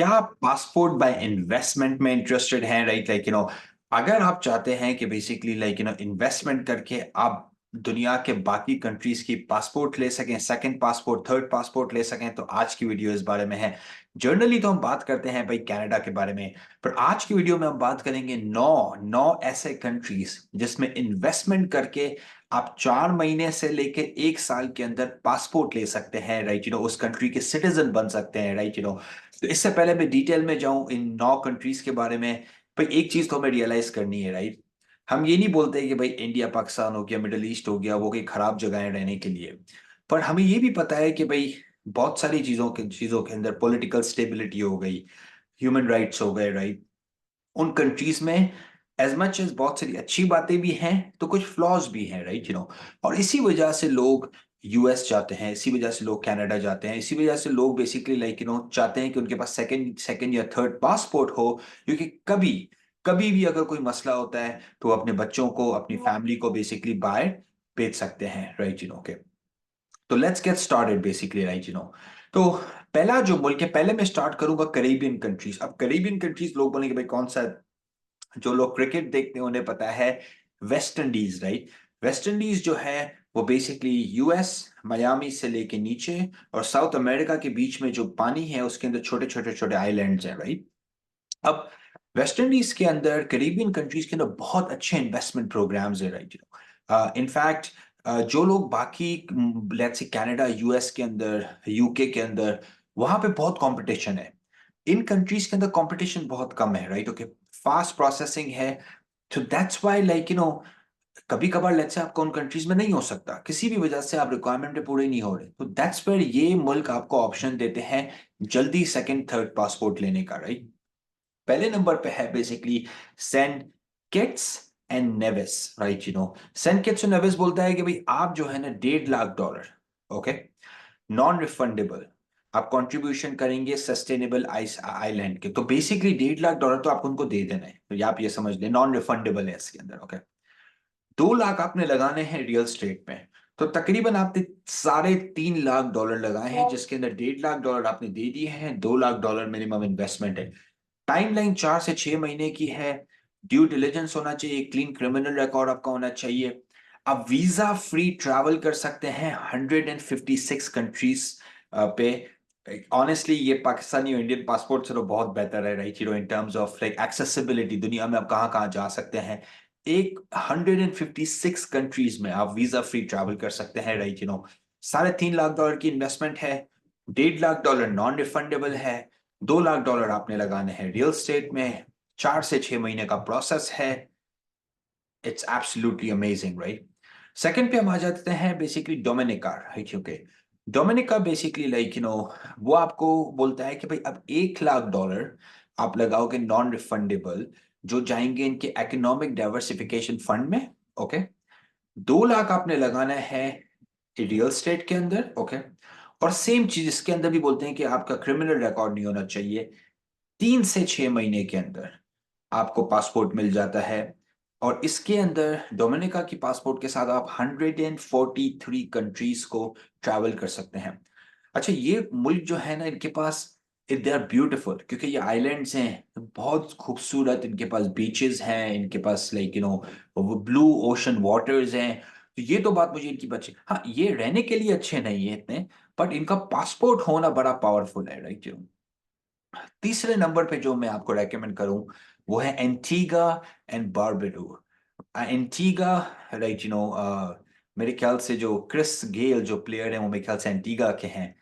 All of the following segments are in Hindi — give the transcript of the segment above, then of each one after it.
क्या आप पासपोर्ट बाय इन्वेस्टमेंट में इंटरेस्टेड हैं? राइट, अगर आप चाहते हैं कि बेसिकली इन्वेस्टमेंट करके आप दुनिया के बाकी कंट्रीज की पासपोर्ट ले सकें, सेकंड पासपोर्ट, थर्ड पासपोर्ट ले सकें, तो आज की वीडियो इस बारे में है। जनरली तो हम बात करते हैं भाई कनाडा के बारे में, पर आज की वीडियो में हम बात करेंगे नौ नौ ऐसे कंट्रीज जिसमें इन्वेस्टमेंट करके आप 4 महीने से लेके 1 साल के अंदर पासपोर्ट ले सकते हैं। राइट, उस कंट्री के सिटीजन बन सकते हैं। राइट, तो इससे पहले मैं डिटेल में जाऊं इन 9 कंट्रीज के बारे में, भाई एक चीज तो हमें रियलाइज करनी है। राइट, हम ये नहीं बोलते कि भाई इंडिया पाकिस्तान हो गया, मिडिल ईस्ट हो गया, वो कोई खराब जगह है रहने के लिए, पर हमें ये भी पता है कि भाई बहुत सारी चीजों के अंदर पॉलिटिकल स्टेबिलिटी हो गई, ह्यूमन राइट्स हो गए। राइट, उन कंट्रीज में एज मच एज बहुत सारी अच्छी बातें भी हैं तो कुछ फ्लॉज भी हैं। राइट, और इसी वजह से लोग यूएस जाते हैं, इसी वजह से लोग कनाडा जाते हैं, इसी वजह से लोग बेसिकली चाहते हैं कि उनके पास सेकंड सेकंड या थर्ड पासपोर्ट हो, क्योंकि कभी कभी भी अगर कोई मसला होता है तो वो अपने बच्चों को, अपनी फैमिली को बेसिकली बाहर भेज सकते हैं। राइट, के तो let's get started basically. Right, तो पहला जो मुल्क है, पहले मैं स्टार्ट करूंगा करेबियन कंट्रीज। अब करेबियन कंट्रीज लोग बोलेंगे भाई कौन सा, जो लोग क्रिकेट देखते हैं उन्हें पता है West Indies. Right, West Indies जो है वो बेसिकली यूएस, मियामी से लेके नीचे और साउथ अमेरिका के बीच में जो पानी है उसके अंदर छोटे छोटे छोटे आइलैंड्स हैं। राइट, अब वेस्ट इंडीज के अंदर, करीबियन कंट्रीज के अंदर बहुत अच्छे इन्वेस्टमेंट प्रोग्राम्स है। राइट, इनफैक्ट जो लोग बाकी लेट्स से कनाडा, यूएस के अंदर, यूके के अंदर, वहां पे बहुत कंपटीशन है। इन कंट्रीज के अंदर कंपटीशन बहुत कम है। राइट, ओके, फास्ट प्रोसेसिंग है। तो दैट्स व्हाई कभी कभार लेट्स से आपको उन कंट्रीज में नहीं हो सकता, किसी भी वजह से आप रिक्वायरमेंट पे पूरे नहीं हो रहे, तो दैट्स वेयर ये मुल्क आपको ऑप्शन देते हैं जल्दी सेकंड थर्ड पासपोर्ट लेने का। राइट, पहले नंबर पे है basically Saint Kitts and Nevis. Right, Saint Kitts and Nevis बोलता है कि भाई आप जो है ना $1.5 लाख, ओके, नॉन रिफंडेबल आप कंट्रीब्यूशन करेंगे सस्टेनेबल आइस आइलैंड के, तो बेसिकली $1.5 लाख तो आपको उनको दे देना है, तो आप ये समझ लें नॉन रिफंडेबल है इसके अंदर। ओके, 2 लाख आपने लगाने हैं रियल स्टेट में, तो तकरीबन आपने $3.5 लाख लगाए हैं, जिसके अंदर $1.5 लाख आपने दे दिए हैं, $2 लाख मिनिमम इन्वेस्टमेंट है। टाइमलाइन 4 से 6 महीने की है। ड्यू डिलिजेंस होना चाहिए, क्लीन क्रिमिनल रिकॉर्ड आपका होना चाहिए। आप वीजा फ्री ट्रैवल कर सकते हैं 156 कंट्रीज पे। ऑनेस्टली ये पाकिस्तानी और इंडियन पासपोर्ट से तो बहुत बेहतर है। Right, in terms of accessibility, दुनिया में आप कहाँ कहाँ जा सकते हैं, एक 156 कंट्रीज में आप वीजा फ्री ट्रैवल कर सकते हैं। राइट, $3.5 लाख की इन्वेस्टमेंट है, $1.5 लाख नॉन रिफंडेबल है, $2 लाख आपने लगाने हैं रियल स्टेट में, 4 से 6 महीने का प्रोसेस है। It's absolutely amazing. Right, second पे हम आ जाते हैं बेसिकली डोमिनिका। राइट, क्योंकि डोमिनिका बेसिकली वो आपको बोलता है कि भाई अब $1 लाख आप लगाओगे नॉन रिफंडेबल, जो जाएंगे इनके इकोनॉमिक डाइवर्सिफिकेशन फंड में। ओके, 2 लाख आपने लगाना है रियल स्टेट के अंदर। ओके, और सेम चीज इसके अंदर भी बोलते हैं कि आपका क्रिमिनल रिकॉर्ड नहीं होना चाहिए। 3 से 6 महीने के अंदर आपको पासपोर्ट मिल जाता है, और इसके अंदर डोमिनिका की पासपोर्ट के साथ आप 143 कंट्रीज को ट्रैवल कर सकते हैं। अच्छा, ये मुल्क जो है ना, इनके पास दे आर ब्यूटिफुल, क्योंकि ये आइलैंड्स हैं बहुत खूबसूरत, इनके पास बीचेस हैं, इनके पास ब्लू ओशन वाटर्स हैं। तो ये तो बात मुझे इनकी अच्छी, हाँ ये रहने के लिए अच्छे नहीं है इतने, बट इनका पासपोर्ट होना बड़ा पावरफुल है। राइट, तीसरे नंबर पे जो मैं आपको रेकमेंड करूं वो है एंटीगा एंड बारबेडो। एंटीगा, राइट, मेरे ख्याल से जो क्रिस गेल जो प्लेयर है वो मेरे ख्याल से एंटीगा के हैं।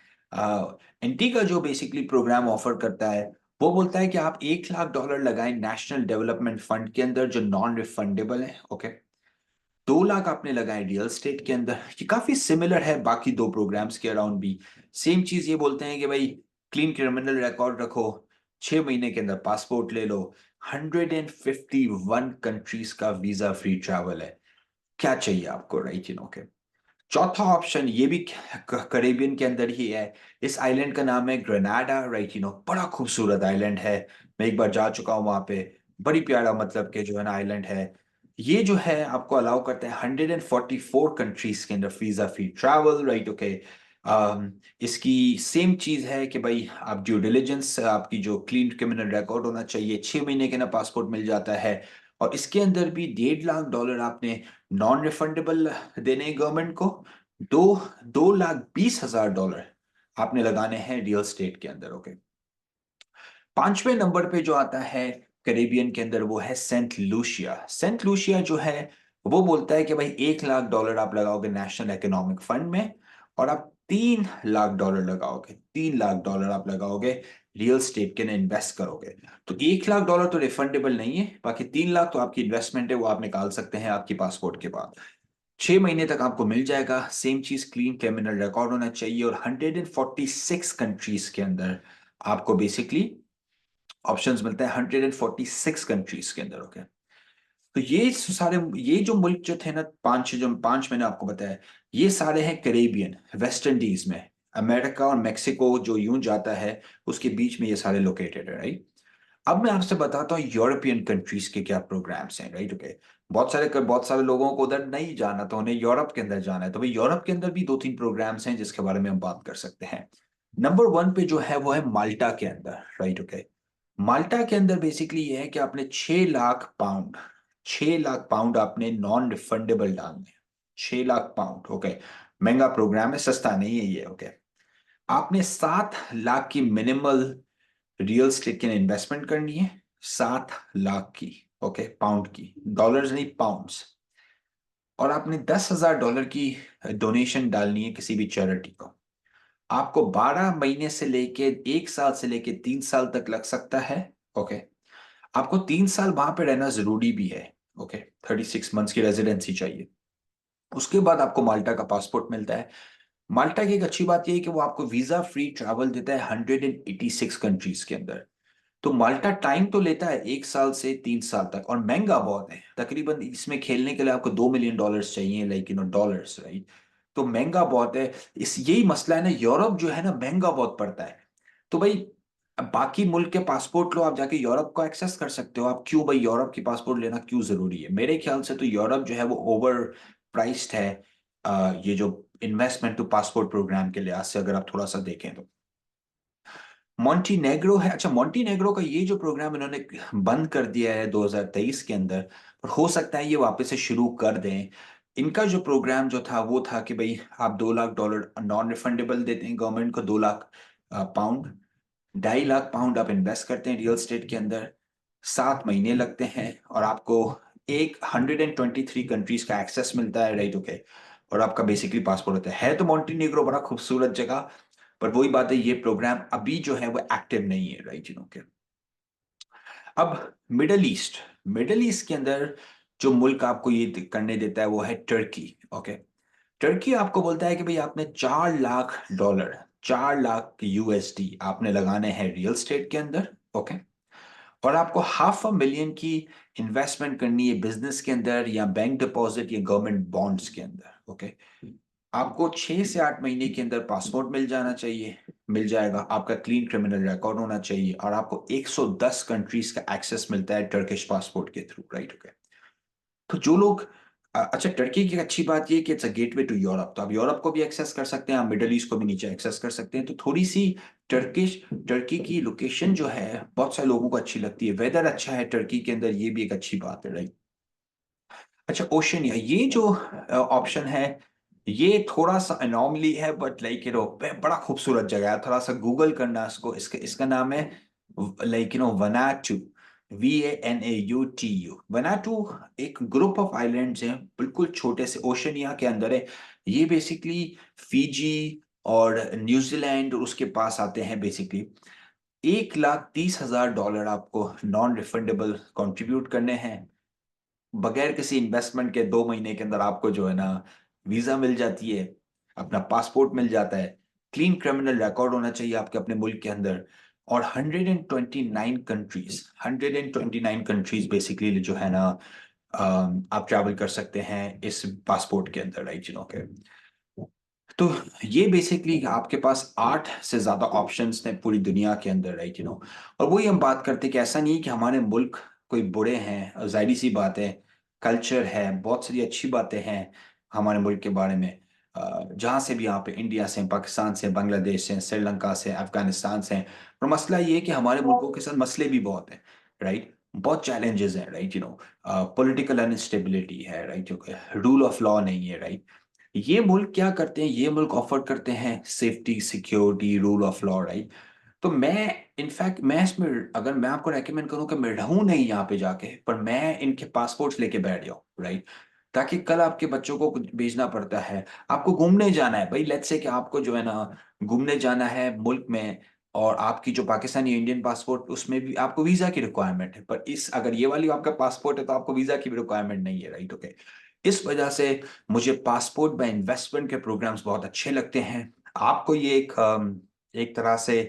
एंटीगा जो बेसिकली प्रोग्राम ऑफर करता है, वो बोलता है कि आप $1 लाख लगाएं नेशनल डेवलपमेंट फंड के अंदर जो नॉन रिफंडेबल है। ओके, 2 लाख आपने लगाए रियल स्टेट के अंदर। ये काफी सिमिलर है बाकी दो प्रोग्राम्स के अराउंड भी। सेम चीज ये बोलते हैं कि भाई क्लीन क्रिमिनल रिकॉर्ड रखो, 6 महीने के अंदर पासपोर्ट ले लो, 151 कंट्रीज का वीजा फ्री ट्रैवल है। क्या चाहिए आपको? राइट, के चौथा ऑप्शन ये भी करेबियन के अंदर ही है। इस आइलैंड का नाम है ग्रेनाडा। राइट, बड़ा खूबसूरत आइलैंड है, मैं एक बार जा चुका हूं वहां पे। बड़ी प्यारा मतलब के जो है ना आइलैंड है। ये जो है आपको अलाउ करता है 144 कंट्रीज के अंदर visa free travel. Right, okay, इसकी सेम चीज है कि भाई आप ड्यू डिलिजेंस, आपकी जो क्लीन क्रिमिनल रिकॉर्ड होना चाहिए, 6 महीने के ना पासपोर्ट मिल जाता है। और इसके अंदर भी $1.5 लाख आपने नॉन रिफंडेबल देने गवर्नमेंट को। दो $2,20,000 आपने लगाने हैं रियल स्टेट के अंदर। ओके, पांचवें नंबर पे जो आता है कैरेबियन के अंदर वो है सेंट लूसिया। सेंट लूसिया जो है वो बोलता है कि भाई $1 लाख आप लगाओगे नेशनल इकोनॉमिक फंड में, और आप $3 लाख लगाओगे, $3 लाख आप लगाओगे रियल स्टेट के अंदर इन्वेस्ट करोगे। तो $1 लाख तो रिफंडेबल नहीं है, बाकी 3 लाख तो आपकी इन्वेस्टमेंट है, वो आप निकाल सकते हैं आपकी पासपोर्ट के बाद। 6 महीने तक आपको मिल जाएगा। सेम चीज, क्लीन क्रिमिनल रिकॉर्ड होना चाहिए, और 146 कंट्रीज के अंदर आपको बेसिकली ऑप्शंस मिलते हैं, 146 कंट्रीज के अंदर। ओके, तो ये सारे, ये जो मुल्क जो थे ना, पांच मैंने आपको बताया, ये सारे हैं कैरेबियन, वेस्ट इंडीज में। अमेरिका और मेक्सिको जो यूं जाता है उसके बीच में ये सारे लोकेटेड है, राइट। अब मैं आपसे बताता हूँ यूरोपियन कंट्रीज के क्या प्रोग्राम्स हैं, राइट। ओके, बहुत सारे लोगों को उधर नहीं जाना, तो उन्हें यूरोप के अंदर जाना है, तो भाई यूरोप के अंदर भी 2-3 प्रोग्राम्स हैं जिसके बारे में हम बात कर सकते हैं। नंबर 1 पे जो है वो है माल्टा के अंदर, राइट। ओके, माल्टा के अंदर बेसिकली ये है कि आपने 6 लाख पाउंड, 6 लाख पाउंड आपने नॉन रिफंडेबल डालने हैं। 6 लाख पाउंड। ओके, महंगा प्रोग्राम है, सस्ता नहीं है ये। ओके, आपने 7 लाख की मिनिमल रियल स्टेट के इन्वेस्टमेंट करनी है, 7 लाख की। ओके, पाउंड की, डॉलर्स नहीं, पाउंड्स। और आपने $10,000 की डोनेशन डालनी है किसी भी चैरिटी को। आपको 12 महीने से लेके 1 साल से लेके 3 साल तक लग सकता है। ओके, आपको 3 साल वहां पे रहना जरूरी भी है। ओके, 36 मंथ्स की रेजिडेंसी चाहिए। उसके बाद आपको माल्टा का पासपोर्ट मिलता है। माल्टा की एक अच्छी बात यह है कि वो आपको वीजा फ्री ट्रैवल देता है 186 कंट्रीज के अंदर। तो माल्टा टाइम तो लेता है 1 साल से 3 साल तक, और महंगा बहुत है। तकरीबन इसमें खेलने के लिए आपको $2 मिलियन चाहिए, लाइक डॉलर्स, राइट। तो महंगा बहुत है। इस यही मसला है ना, यूरोप जो है ना महंगा बहुत पड़ता है। तो भाई, अब बाकी मुल्क के पासपोर्ट लो, आप जाके यूरोप को एक्सेस कर सकते हो। आप क्यों भाई यूरोप की पासपोर्ट लेना क्यों जरूरी है? मेरे ख्याल से तो यूरोप जो है वो ओवर प्राइस्ड है। ये जो इन्वेस्टमेंट टू पासपोर्ट प्रोग्राम के लिहाज से अगर आप थोड़ा सा देखें तो मॉन्टीनेग्रो है। अच्छा, मॉन्टीनेग्रो का ये जो प्रोग्राम इन्होंने बंद कर दिया है 2023 के अंदर, पर हो सकता है ये वापस से शुरू कर दें। इनका जो प्रोग्राम जो था वो था कि भाई आप $2 लाख नॉन रिफंडेबल देते हैं गवर्नमेंट को, 2 लाख पाउंड, 2.5 लाख पाउंड आप इन्वेस्ट करते हैं रियल स्टेट के अंदर। 7 महीने लगते हैं, और आपको एक 123 कंट्रीज का एक्सेस मिलता है, राइट। ओके, और आपका बेसिकली पासपोर्ट होता है। तो मॉन्टीनेग्रो बड़ा खूबसूरत जगह, पर वही बात है, ये प्रोग्राम अभी जो है वो एक्टिव नहीं है, राइट। ओके, अब मिडल ईस्ट, मिडल ईस्ट के अंदर जो मुल्क आपको ये करने देता है वो है टर्की। ओके, टर्की आपको बोलता है कि भाई आपने $4 लाख, 4 लाख USD आपने लगाने हैं रियल स्टेट के अंदर। ओके, और आपको $500,000 की इन्वेस्टमेंट करनी है बिजनेस के अंदर, या बैंक डिपॉजिट, या गवर्नमेंट बॉन्ड्स के अंदर। ओके, आपको 6 से 8 महीने के अंदर पासपोर्ट मिल जाना चाहिए, मिल जाएगा। आपका क्लीन क्रिमिनल रिकॉर्ड होना चाहिए, और आपको 110 कंट्रीज का एक्सेस मिलता है टर्किश पासपोर्ट के थ्रू, राइट। ओके, तो जो लोग अच्छा, टर्की की एक अच्छी बात ये है कि it's a gateway to Europe, तो आप यूरोप को भी एक्सेस कर सकते हैं, आप मिडल ईस्ट को भी नीचे एक्सेस कर सकते हैं। तो थोड़ी सी टर्की की लोकेशन जो है बहुत सारे लोगों को अच्छी लगती है, वेदर अच्छा है टर्की के अंदर, ये भी एक अच्छी बात है, राइट। अच्छा, ओशनिया, ये जो ऑप्शन है ये थोड़ा सा अनोमली है, बट लाइक बड़ा खूबसूरत जगह है। थोड़ा सा गूगल करना इसको, इसका इसका नाम है लाइक वनाटू, Vanautu। वनाटू एक ग्रुप ऑफ आइलैंड्स हैं, बिल्कुल छोटे से, ओशनिया के अंदर है। ये बेसिकली फिजी और न्यूजीलैंड और उसके पास आते हैं बेसिकली। $1,30,000 आपको नॉन रिफंडेबल कंट्रीब्यूट करने हैं। बगैर किसी इन्वेस्टमेंट के 2 महीने के अंदर आपको जो है ना वीजा मिल जाती है, अपना पासपोर्ट मिल जाता है। क्लीन क्रिमिनल रिकॉर्ड होना चाहिए आपके अपने मुल्क के अंदर, और 129 कंट्रीज बेसिकली जो है ना आप ट्रैवल कर सकते हैं इस पासपोर्ट के अंदर, राइट। के तो ये बेसिकली आपके पास 8 से ज्यादा ऑप्शंस हैं पूरी दुनिया के अंदर, राइट। और वही हम बात करते हैं कि ऐसा नहीं है कि हमारे मुल्क कोई बुरे हैं, जाहिर सी बात है, कल्चर है, बहुत सारी अच्छी बातें हैं हमारे मुल्क के बारे में। जहां से भी, यहाँ पे इंडिया से, पाकिस्तान से, बांग्लादेश से, श्रीलंका से, अफगानिस्तान से। पर मसला ये है कि हमारे मुल्कों के साथ मसले भी बहुत हैं, राइट। बहुत चैलेंजेस हैं, राइट, पॉलिटिकल अनस्टेबिलिटी है, राइट, रूल ऑफ लॉ नहीं है, राइट। ये मुल्क क्या करते हैं, ये मुल्क ऑफर करते हैं safety, security, rule of law, right. तो मैं, इनफैक्ट मैं इसमें, अगर मैं आपको रेकमेंड करूं कि मैं रहूं नहीं यहाँ पे जाके, पर मैं इनके पासपोर्ट्स लेके बैठ जाऊं, राइट। ताकि कल आपके बच्चों को कुछ भेजना पड़ता है, आपको घूमने जाना है भाई, लेट्स से कि आपको जो है ना घूमने जाना है मुल्क में, और आपकी जो पाकिस्तानी इंडियन पासपोर्ट, उसमें भी आपको वीजा की रिक्वायरमेंट है, पर इस अगर ये वाली आपका पासपोर्ट है तो आपको वीजा की भी रिक्वायरमेंट नहीं है, राइट, ओके। इस वजह से मुझे पासपोर्ट बाय इन्वेस्टमेंट के प्रोग्राम्स बहुत अच्छे लगते हैं। आपको ये एक तरह से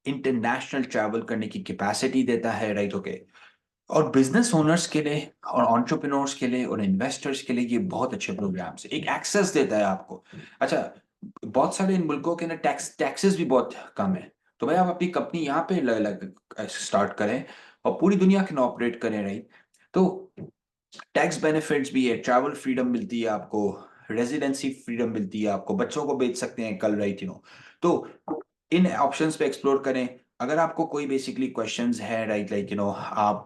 इंटरनेशनल ट्रैवल करने की कैपेसिटी देता है, राइट, ओके। और बिजनेस ओनर्स के लिए और एंटरप्रेन्योर्स के लिए और इन्वेस्टर्स के लिए ये बहुत अच्छे प्रोग्राम्स है, एक एक्सेस देता है आपको। अच्छा, बहुत सारे इन मुल्कों के ना टैक्सेस भी बहुत कम है। तो भाई आप अपनी कंपनी यहाँ पे स्टार्ट करें और पूरी दुनिया के ना ऑपरेट करें, राइट। तो टैक्स बेनिफिट्स भी है, ट्रैवल फ्रीडम मिलती है आपको, रेजिडेंसी फ्रीडम मिलती है आपको, बच्चों को बेच सकते हैं कल, राइट, तो इन ऑप्शंस पे एक्सप्लोर करें। अगर आपको कोई बेसिकली क्वेश्चंस है, राइट, आप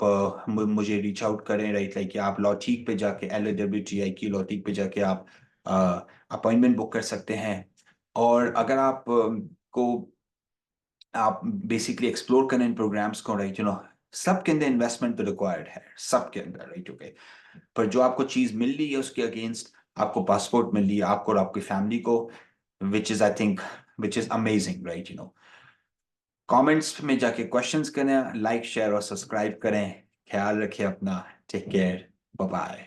मुझे रीच आउट करें, राइट, आप लॉटीक पे जाके, LAWTIQ की लॉटीक पे जाके आप अपॉइंटमेंट बुक कर सकते हैं। और अगर को आप बेसिकली एक्सप्लोर करें इन प्रोग्राम्स को, राइट, सब के अंदर इन्वेस्टमेंट तो रिक्वायर्ड है, सब के अंदर, राइट, ओके। पर जो आपको चीज मिल रही है उसके अगेंस्ट आपको पासपोर्ट मिल रही है, आपको और आपकी फैमिली को, which is I think, which is amazing, right. Comments में जाके क्वेश्चंस करें, लाइक शेयर और सब्सक्राइब करें। ख्याल रखिए अपना, टेक केयर, बाय बाय।